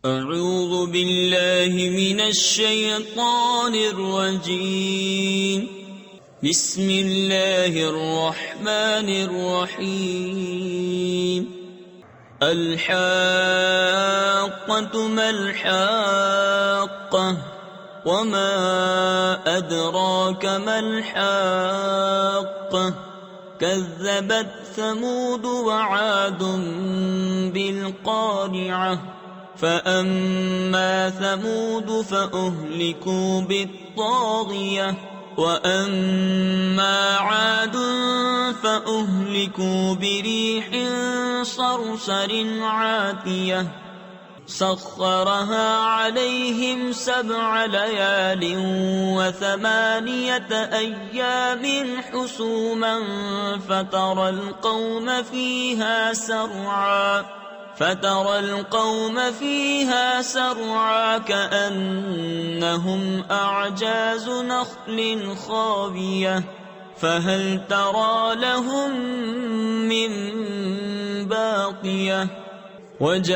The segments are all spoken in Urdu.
أعوذ بالله من الشيطان الرجيم. بسم الله الرحمن الرحيم. الحاقة ما الحاقة وما أدراك ما الحاقة كذبت ثمود وعاد بالقارعة فأما ثمود فأهلكوا بالطاغية وأما عاد فأهلكوا بريح صرصر عاتية سخرها عليهم 7 ليال و8 أيام حسوما فترى القوم فيها سرعا كأنهم أعجاز نخل خاوية فهل ترى لهم من باقية وجاء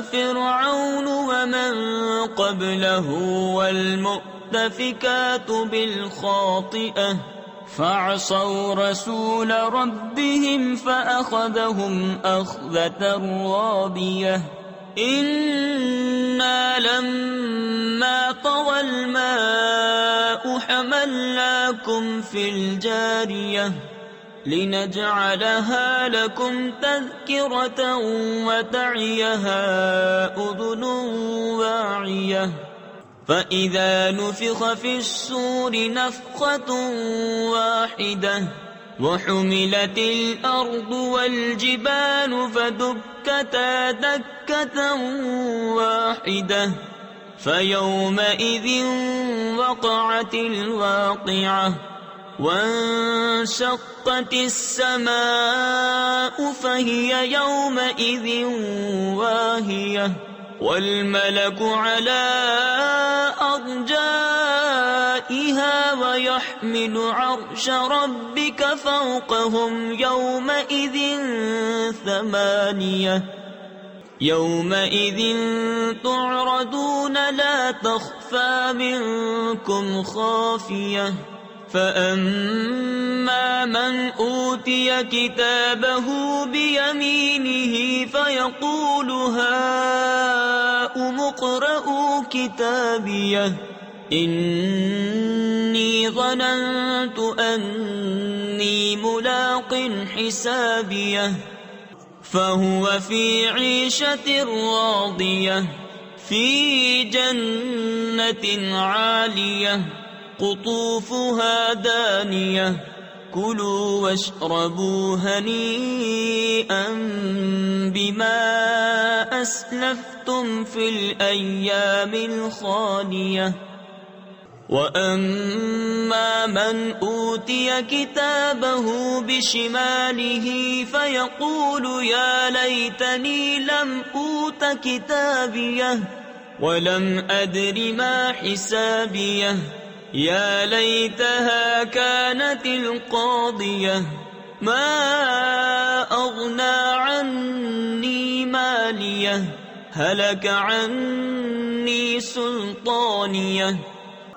فرعون ومن قبله والمؤتفكات بالخاطئة فعصوا رسول ربهم فأخذهم أخذة رابية إنا لما طغى الماء حملناكم في الجارية لنجعلها لكم تذكرة وتعيها أذن واعية فإذا نفخ في الصور نفخة واحدة وحملت الأرض والجبال فدكتا دكة واحدة فيومئذ وقعت الواقعة وانشقت السماء فهي يومئذ واهية والملك على أرجائها ويحمل عرش ربك فوقهم يومئذ 8 يومئذ تعرضون لا تخفى منكم خافية فأما من أوتي كتابه بيمينه فيقول هاؤم اقرءوا كتابيه إني ظننت أني ملاق حسابيه فهو في عيشة راضية في جنة عالية قطوفها دانية كلوا واشربوا هنيئا بما أسلفتم في الأيام الخالية وأما من أوتي كتابه بشماله فيقول يا ليتني لم أوت كتابيه ولم أدر ما حسابيه يا ليتها كانت القاضية ما أغنى عني ماليه هلك عني سلطانيه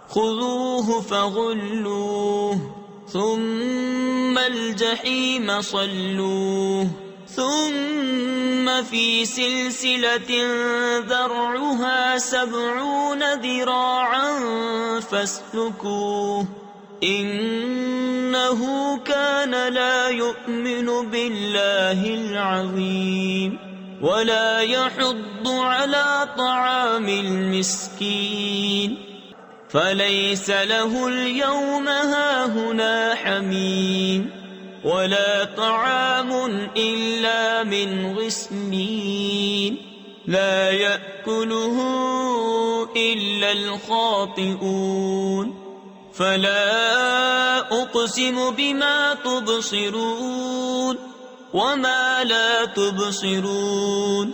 خذوه فغلوه ثم الجحيم صلوه ثم في سلسلة ذرعها 70 ذراعا فاسلكوه إنه كان لا يؤمن بالله العظيم ولا يحض على طعام المسكين فليس له اليوم هاهنا حميم ولا طعام إلا من غسلين لا يأكله إلا الخاطئون فلا أقسم بما تبصرون وما لا تبصرون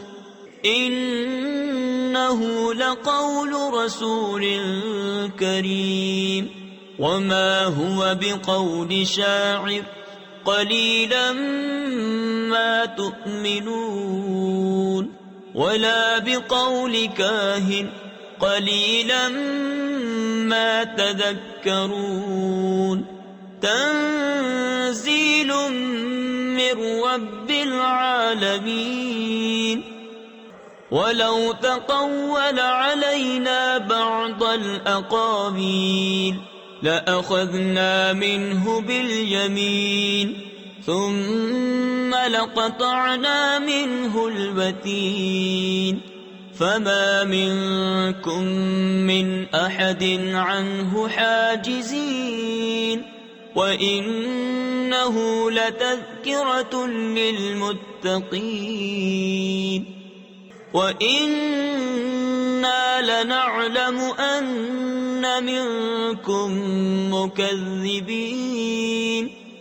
إنه لقول رسول كريم وما هو بقول شاعر قليلا ما تؤمنون ولا بقول كاهن قليلا ما تذكرون تنزيل من رب العالمين ولو تقول علينا بعض الأقاويل لأخذنا منه باليمين ثم لقطعنا منه الوتين فما منكم من أحد عنه حاجزين وإنه لتذكرة للمتقين وإنا لنعلم أن منكم مكذبين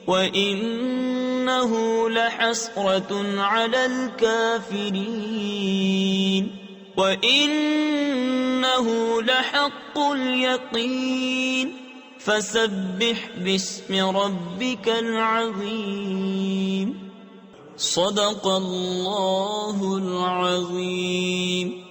وإنه لحسرة على الكافرين وإنه لحق اليقين فسبح باسم ربك العظيم صدق الله العظيم